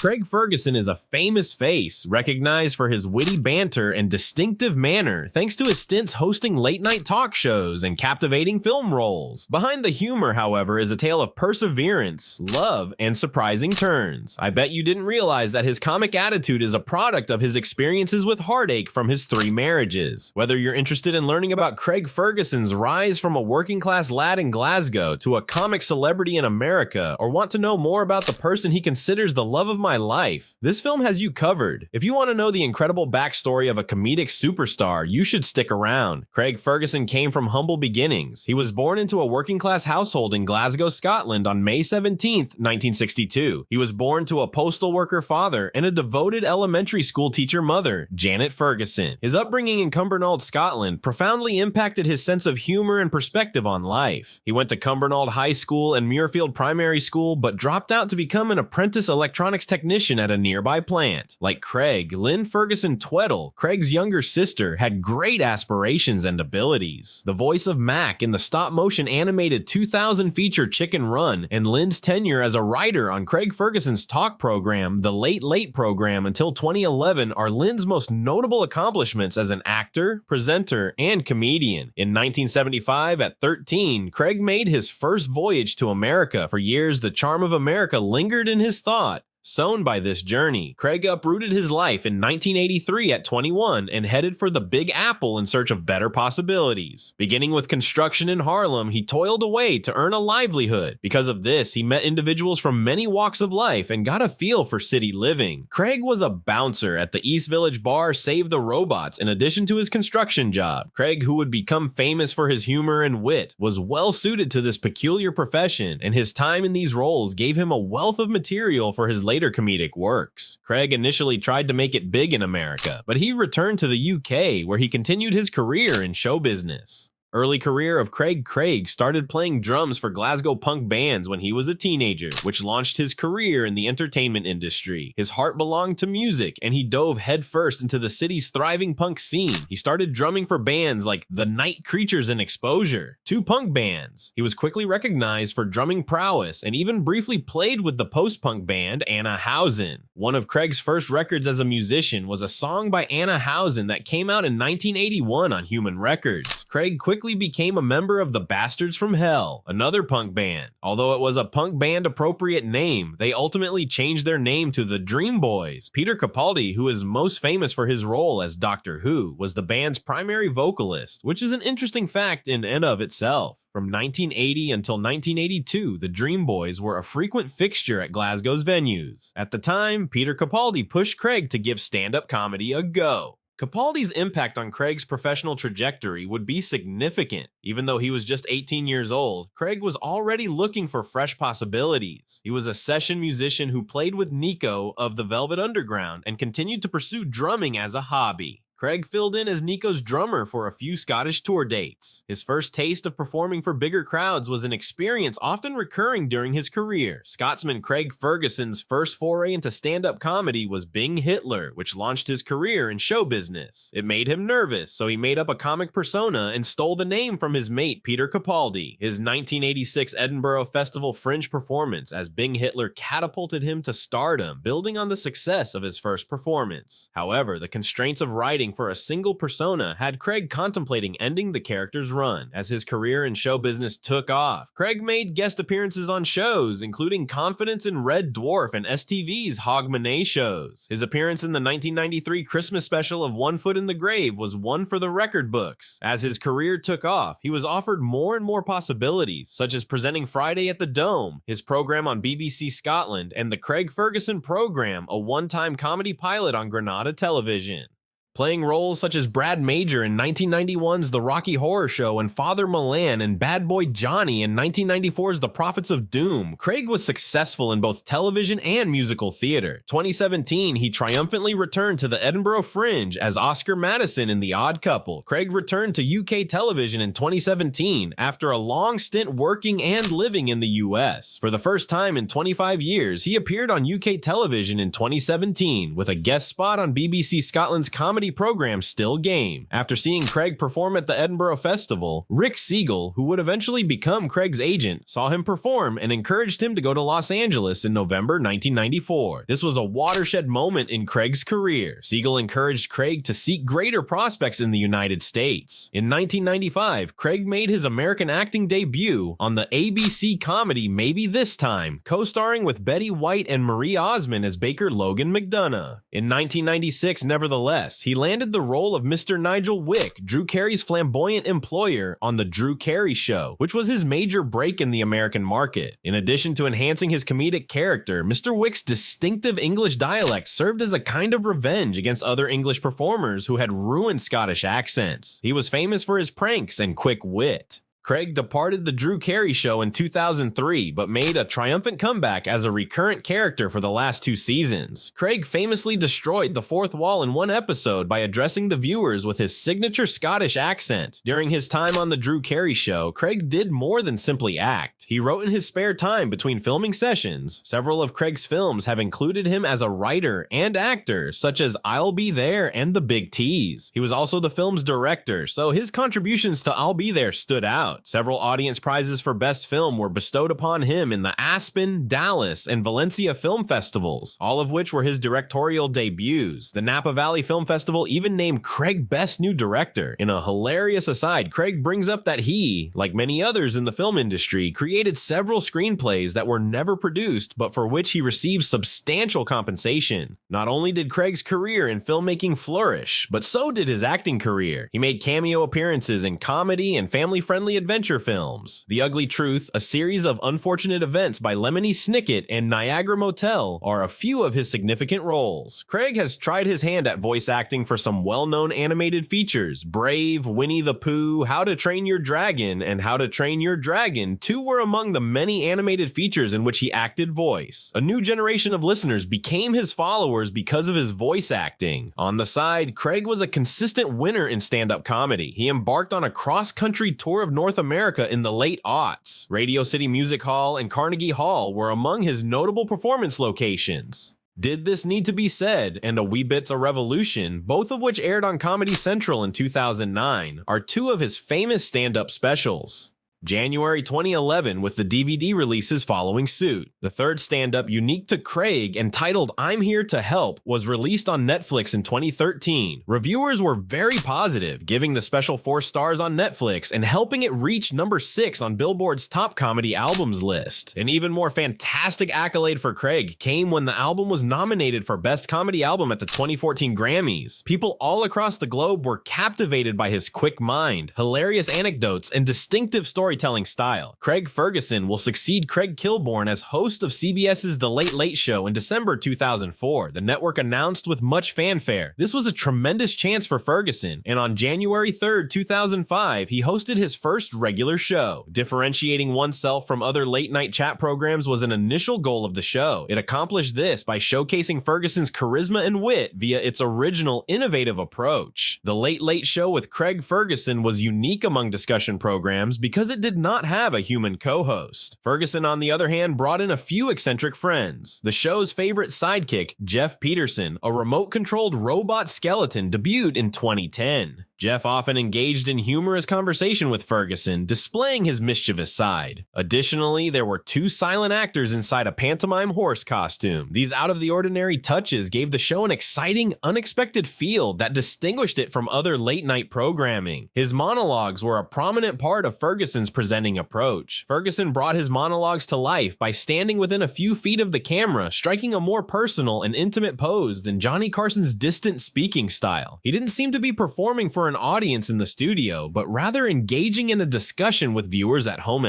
Craig Ferguson is a famous face, recognized for his witty banter and distinctive manner thanks to his stints hosting late-night talk shows and captivating film roles. Behind the humor, however, is a tale of perseverance, love, and surprising turns. I bet you didn't realize that his comic attitude is a product of his experiences with heartache from his 3 marriages. Whether you're interested in learning about Craig Ferguson's rise from a working-class lad in Glasgow to a comic celebrity in America, or want to know more about the person he considers the love of my life, this film has you covered. If you want to know the incredible backstory of a comedic superstar, you should stick around. Craig Ferguson came from humble beginnings. He was born into a working-class household in Glasgow, Scotland on May 17, 1962. He was born to a postal worker father and a devoted elementary school teacher mother, Janet Ferguson. His upbringing in Cumbernauld, Scotland, profoundly impacted his sense of humor and perspective on life. He went to Cumbernauld High School and Muirfield Primary School, but dropped out to become an apprentice electronics technician at a nearby plant. Like Craig, Lynn Ferguson Tweddle, Craig's younger sister, had great aspirations and abilities. The voice of Mac in the stop-motion animated 2000 feature Chicken Run, and Lynn's tenure as a writer on Craig Ferguson's talk program, The Late Late Program, until 2011 are Lynn's most notable accomplishments as an actor, presenter, and comedian. In 1975, at 13, Craig made his first voyage to America. For years, the charm of America lingered in his thought. Sown by this journey, Craig uprooted his life in 1983 at 21 and headed for the Big Apple in search of better possibilities. Beginning with construction in Harlem, he toiled away to earn a livelihood. Because of this, he met individuals from many walks of life and got a feel for city living. Craig was a bouncer at the East Village bar Save the Robots in addition to his construction job. Craig, who would become famous for his humor and wit, was well suited to this peculiar profession, and his time in these roles gave him a wealth of material for his later comedic works. Craig initially tried to make it big in America, but he returned to the UK, where he continued his career in show business. Early career of Craig started playing drums for Glasgow punk bands when he was a teenager, which launched his career in the entertainment industry. His heart belonged to music, and he dove headfirst into the city's thriving punk scene. He started drumming for bands like The Night Creatures and Exposure, 2 punk bands. He was quickly recognized for drumming prowess and even briefly played with the post-punk band Anna Housen. One of Craig's first records as a musician was a song by Anna Housen that came out in 1981 on Human Records. Craig quickly became a member of the Bastards from Hell, another punk band. Although it was a punk band appropriate name, they ultimately changed their name to the Dream Boys. Peter Capaldi, who is most famous for his role as Doctor Who, was the band's primary vocalist, which is an interesting fact in and of itself. From 1980 until 1982, the Dream Boys were a frequent fixture at Glasgow's venues. At the time, Peter Capaldi pushed Craig to give stand-up comedy a go. Capaldi's impact on Craig's professional trajectory would be significant. Even though he was just 18 years old, Craig was already looking for fresh possibilities. He was a session musician who played with Nico of the Velvet Underground and continued to pursue drumming as a hobby. Craig filled in as Nico's drummer for a few Scottish tour dates. His first taste of performing for bigger crowds was an experience often recurring during his career. Scotsman Craig Ferguson's first foray into stand-up comedy was Bing Hitler, which launched his career in show business. It made him nervous, so he made up a comic persona and stole the name from his mate Peter Capaldi. His 1986 Edinburgh Festival Fringe performance as Bing Hitler catapulted him to stardom, building on the success of his first performance. However, the constraints of writing for a single persona had Craig contemplating ending the character's run. As his career in show business took off, Craig made guest appearances on shows, including Confidence in Red Dwarf and STV's Hogmanay shows. His appearance in the 1993 Christmas special of One Foot in the Grave was one for the record books. As his career took off, he was offered more and more possibilities, such as presenting Friday at the Dome, his program on BBC Scotland, and the Craig Ferguson Program, a one-time comedy pilot on Granada Television. Playing roles such as Brad Major in 1991's The Rocky Horror Show and Father Milan and Bad Boy Johnny in 1994's The Prophets of Doom, Craig was successful in both television and musical theater. 2017, he triumphantly returned to the Edinburgh Fringe as Oscar Madison in The Odd Couple. Craig returned to UK television in 2017 after a long stint working and living in the US. For the first time in 25 years, he appeared on UK television in 2017 with a guest spot on BBC Scotland's comedy comedy program Still Game. After seeing Craig perform at the Edinburgh Festival, Rick Siegel, who would eventually become Craig's agent, saw him perform and encouraged him to go to Los Angeles in November 1994. This was a watershed moment in Craig's career. Siegel encouraged Craig to seek greater prospects in the United States. In 1995, Craig made his American acting debut on the ABC comedy Maybe This Time, co-starring with Betty White and Marie Osmond as Baker Logan McDonough. In 1996, nevertheless, he landed the role of Mr. Nigel Wick, Drew Carey's flamboyant employer, on The Drew Carey Show, which was his major break in the American market. In addition to enhancing his comedic character, Mr. Wick's distinctive English dialect served as a kind of revenge against other English performers who had ruined Scottish accents. He was famous for his pranks and quick wit. Craig departed The Drew Carey Show in 2003, but made a triumphant comeback as a recurrent character for the last 2 seasons. Craig famously destroyed the fourth wall in one episode by addressing the viewers with his signature Scottish accent. During his time on The Drew Carey Show, Craig did more than simply act. He wrote in his spare time between filming sessions. Several of Craig's films have included him as a writer and actor, such as I'll Be There and The Big Tease. He was also the film's director, so his contributions to I'll Be There stood out. Several audience prizes for Best Film were bestowed upon him in the Aspen, Dallas, and Valencia film festivals, all of which were his directorial debuts. The Napa Valley Film Festival even named Craig Best New Director. In a hilarious aside, Craig brings up that he, like many others in the film industry, created several screenplays that were never produced, but for which he received substantial compensation. Not only did Craig's career in filmmaking flourish, but so did his acting career. He made cameo appearances in comedy and family-friendly adventure films. The Ugly Truth, A Series of Unfortunate Events by Lemony Snicket, and Niagara Motel are a few of his significant roles. Craig has tried his hand at voice acting for some well-known animated features. Brave, Winnie the Pooh, How to Train Your Dragon, and How to Train Your Dragon 2 were among the many animated features in which he acted voice. A new generation of listeners became his followers because of his voice acting. On the side, Craig was a consistent winner in stand-up comedy. He embarked on a cross-country tour of North America in the late aughts. Radio City Music Hall and Carnegie Hall were among his notable performance locations. Did This Need to Be Said and A Wee Bit's a Revolution, both of which aired on Comedy Central in 2009, are 2 of his famous stand-up specials. January 2011 with the DVD releases following suit. The third stand-up unique to Craig, entitled I'm Here to Help, was released on Netflix in 2013. Reviewers were very positive, giving the special 4 stars on Netflix and helping it reach number 6 on Billboard's Top Comedy Albums list. An even more fantastic accolade for Craig came when the album was nominated for Best Comedy Album at the 2014 Grammys. People all across the globe were captivated by his quick mind, hilarious anecdotes, and distinctive storytelling style. Craig Ferguson will succeed Craig Kilborn as host of CBS's The Late Late Show in December 2004. The network announced with much fanfare. This was a tremendous chance for Ferguson, and on January 3rd, 2005, he hosted his first regular show. Differentiating oneself from other late-night chat programs was an initial goal of the show. It accomplished this by showcasing Ferguson's charisma and wit via its original, innovative approach. The Late Late Show with Craig Ferguson was unique among discussion programs because it did not have a human co-host. Ferguson, on the other hand, brought in a few eccentric friends. The show's favorite sidekick, Jeff Peterson, a remote-controlled robot skeleton, debuted in 2010. Jeff often engaged in humorous conversation with Ferguson, displaying his mischievous side. Additionally, there were 2 silent actors inside a pantomime horse costume. These out-of-the-ordinary touches gave the show an exciting, unexpected feel that distinguished it from other late-night programming. His monologues were a prominent part of Ferguson's presenting approach. Ferguson brought his monologues to life by standing within a few feet of the camera, striking a more personal and intimate pose than Johnny Carson's distant speaking style. He didn't seem to be performing for an audience in the studio, but rather engaging in a discussion with viewers at home.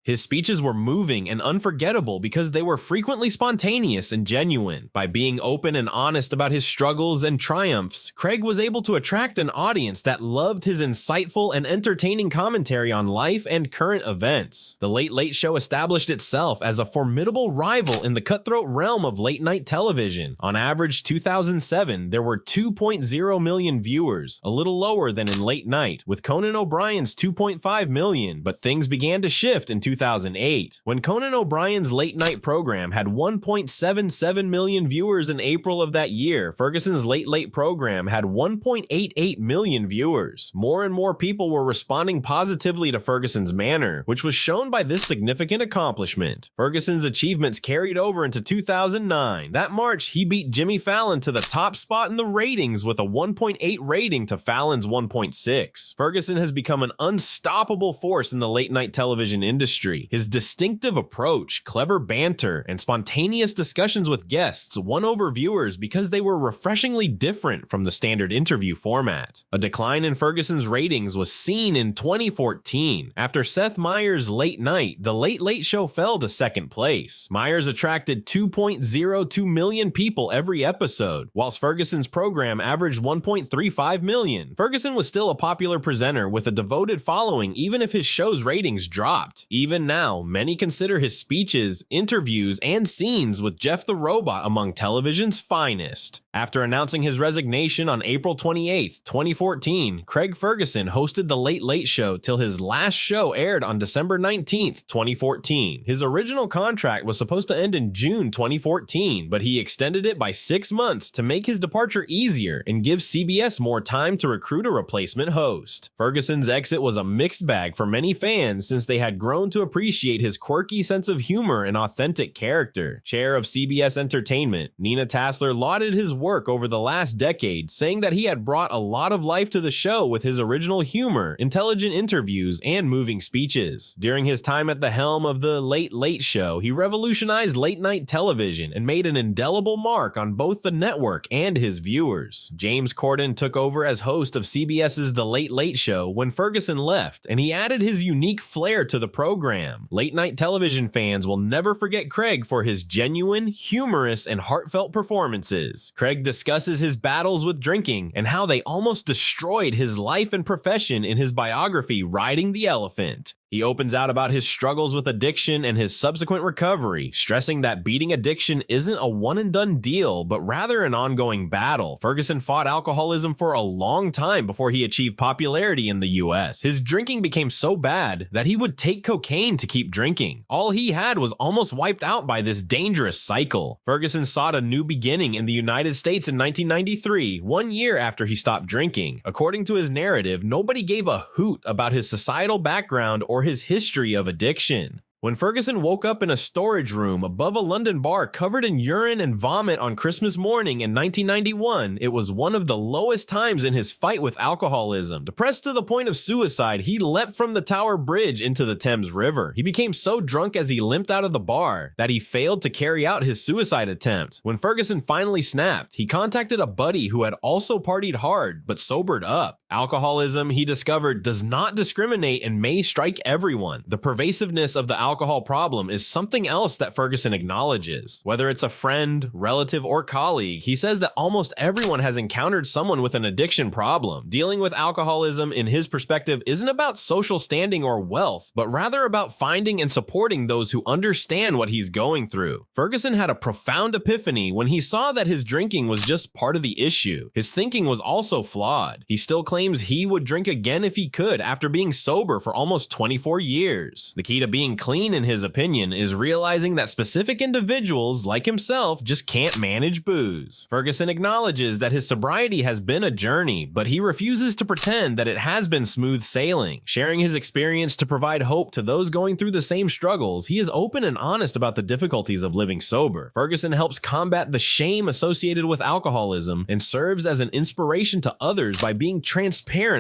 His speeches were moving and unforgettable because they were frequently spontaneous and genuine. By being open and honest about his struggles and triumphs, Craig was able to attract an audience that loved his insightful and entertaining commentary on life and current events. The Late Late Show established itself as a formidable rival in the cutthroat realm of late-night television. On average, 2007, there were 2.0 million viewers, a little lower than in late night, with Conan O'Brien's 2.5 million, but things began to shift in 2008 2008. When Conan O'Brien's late-night program had 1.77 million viewers in April of that year, Ferguson's Late Late program had 1.88 million viewers. More and more people were responding positively to Ferguson's manner, which was shown by this significant accomplishment. Ferguson's achievements carried over into 2009. That March, he beat Jimmy Fallon to the top spot in the ratings with a 1.8 rating to Fallon's 1.6. Ferguson has become an unstoppable force in the late-night television industry. His distinctive approach, clever banter, and spontaneous discussions with guests won over viewers because they were refreshingly different from the standard interview format. A decline in Ferguson's ratings was seen in 2014. After Seth Meyers' Late Night, The Late Late Show fell to second place. Meyers attracted 2.02 million people every episode, whilst Ferguson's program averaged 1.35 million. Ferguson was still a popular presenter with a devoted following even if his show's ratings dropped. Even now, many consider his speeches, interviews, and scenes with Jeff the Robot among television's finest. After announcing his resignation on April 28, 2014, Craig Ferguson hosted The Late Late Show till his last show aired on December 19, 2014. His original contract was supposed to end in June 2014, but he extended it by 6 months to make his departure easier and give CBS more time to recruit a replacement host. Ferguson's exit was a mixed bag for many fans since they had grown to appreciate his quirky sense of humor and authentic character. Chair of CBS Entertainment, Nina Tassler lauded his work over the last decade, saying that he had brought a lot of life to the show with his original humor, intelligent interviews, and moving speeches. During his time at the helm of The Late Late Show, he revolutionized late-night television and made an indelible mark on both the network and his viewers. James Corden took over as host of CBS's The Late Late Show when Ferguson left, and he added his unique flair to the program. Late-night television fans will never forget Craig for his genuine, humorous, and heartfelt performances. Craig discusses his battles with drinking and how they almost destroyed his life and profession in his biography, Riding the Elephant. He opens out about his struggles with addiction and his subsequent recovery, stressing that beating addiction isn't a one-and-done deal, but rather an ongoing battle. Ferguson fought alcoholism for a long time before he achieved popularity in the US. His drinking became so bad that he would take cocaine to keep drinking. All he had was almost wiped out by this dangerous cycle. Ferguson sought a new beginning in the United States in 1993, 1 year after he stopped drinking. According to his narrative, nobody gave a hoot about his societal background or his history of addiction. When Ferguson woke up in a storage room above a London bar covered in urine and vomit on Christmas morning in 1991, it was one of the lowest times in his fight with alcoholism. Depressed to the point of suicide, he leapt from the Tower Bridge into the Thames River. He became so drunk as he limped out of the bar that he failed to carry out his suicide attempt. When Ferguson finally snapped, he contacted a buddy who had also partied hard but sobered up. Alcoholism, he discovered, does not discriminate and may strike everyone. The pervasiveness of the alcohol problem is something else that Ferguson acknowledges. Whether it's a friend, relative, or colleague, he says that almost everyone has encountered someone with an addiction problem. Dealing with alcoholism, in his perspective, isn't about social standing or wealth, but rather about finding and supporting those who understand what he's going through. Ferguson had a profound epiphany when he saw that his drinking was just part of the issue. His thinking was also flawed. He still claims he would drink again if he could after being sober for almost 24 years. The key to being clean, in his opinion, is realizing that specific individuals, like himself, just can't manage booze. Ferguson acknowledges that his sobriety has been a journey, but he refuses to pretend that it has been smooth sailing. Sharing his experience to provide hope to those going through the same struggles, he is open and honest about the difficulties of living sober. Ferguson helps combat the shame associated with alcoholism and serves as an inspiration to others by being transparent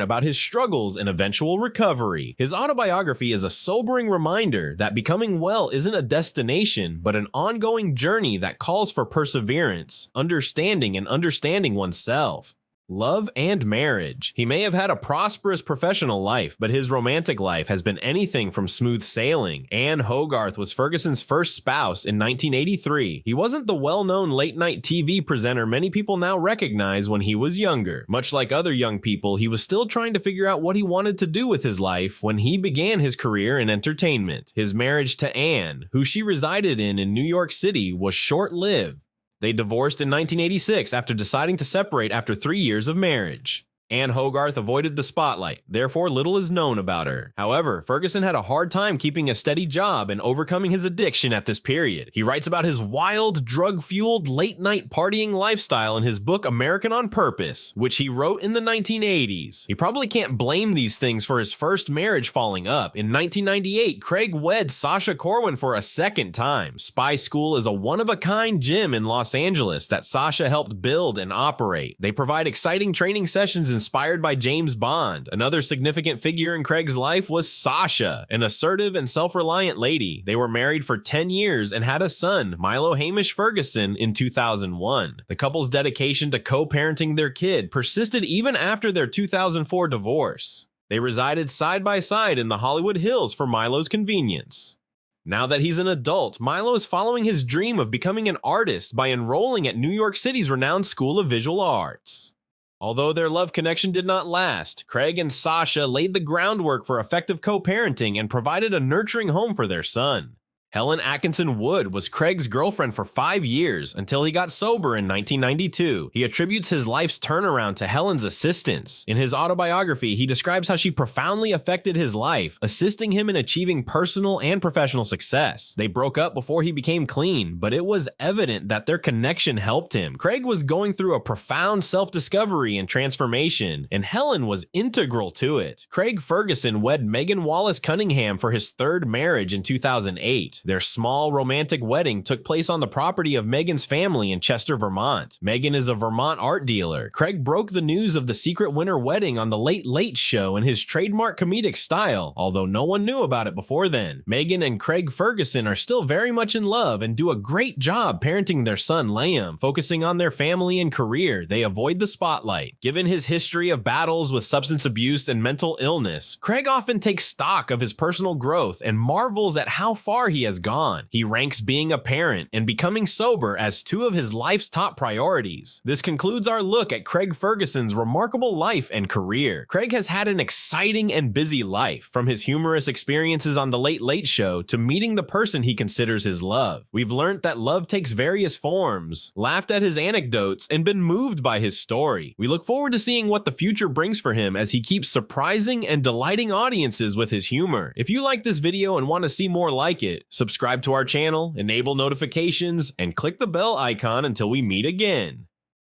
about his struggles and eventual recovery. His autobiography is a sobering reminder that becoming well isn't a destination, but an ongoing journey that calls for perseverance, understanding, and understanding oneself. Love and marriage. He may have had a prosperous professional life, but his romantic life has been anything from smooth sailing. Anne Hogarth was Ferguson's first spouse in 1983. He wasn't the well-known late-night TV presenter many people now recognize when he was younger. Much like other young people, he was still trying to figure out what he wanted to do with his life when he began his career in entertainment. His marriage to Anne, who she resided in New York City, was short-lived. They divorced in 1986 after deciding to separate after 3 years of marriage. Anne Hogarth avoided the spotlight, therefore little is known about her. However, Ferguson had a hard time keeping a steady job and overcoming his addiction at this period. He writes about his wild, drug-fueled, late-night partying lifestyle in his book American on Purpose, which he wrote in the 1980s. He probably can't blame these things for his first marriage falling up. In 1998, Craig wed Sasha Corwin for a second time. Spy School is a one-of-a-kind gym in Los Angeles that Sasha helped build and operate. They provide exciting training sessions inspired by James Bond. Another significant figure in Craig's life was Sasha, an assertive and self-reliant lady. They were married for 10 years and had a son, Milo Hamish Ferguson, in 2001. The couple's dedication to co-parenting their kid persisted even after their 2004 divorce. They resided side by side in the Hollywood Hills for Milo's convenience. Now that he's an adult, Milo is following his dream of becoming an artist by enrolling at New York City's renowned School of Visual Arts. Although their love connection did not last, Craig and Sasha laid the groundwork for effective co-parenting and provided a nurturing home for their son. Helen Atkinson Wood was Craig's girlfriend for 5 years until he got sober in 1992. He attributes his life's turnaround to Helen's assistance. In his autobiography, he describes how she profoundly affected his life, assisting him in achieving personal and professional success. They broke up before he became clean, but it was evident that their connection helped him. Craig was going through a profound self-discovery and transformation, and Helen was integral to it. Craig Ferguson wed Megan Wallace Cunningham for his third marriage in 2008. Their small romantic wedding took place on the property of Megan's family in Chester, Vermont. Megan is a Vermont art dealer. Craig broke the news of the secret winter wedding on the Late Late Show in his trademark comedic style, although no one knew about it before then. Megan and Craig Ferguson are still very much in love and do a great job parenting their son Liam. Focusing on their family and career, they avoid the spotlight. Given his history of battles with substance abuse and mental illness, Craig often takes stock of his personal growth and marvels at how far he has gone. He ranks being a parent and becoming sober as two of his life's top priorities. This concludes our look at Craig Ferguson's remarkable life and career. Craig has had an exciting and busy life, from his humorous experiences on The Late Late Show to meeting the person he considers his love. We've learned that love takes various forms, laughed at his anecdotes, and been moved by his story. We look forward to seeing what the future brings for him as he keeps surprising and delighting audiences with his humor. If you like this video and want to see more like it, subscribe to our channel, enable notifications, and click the bell icon until we meet again.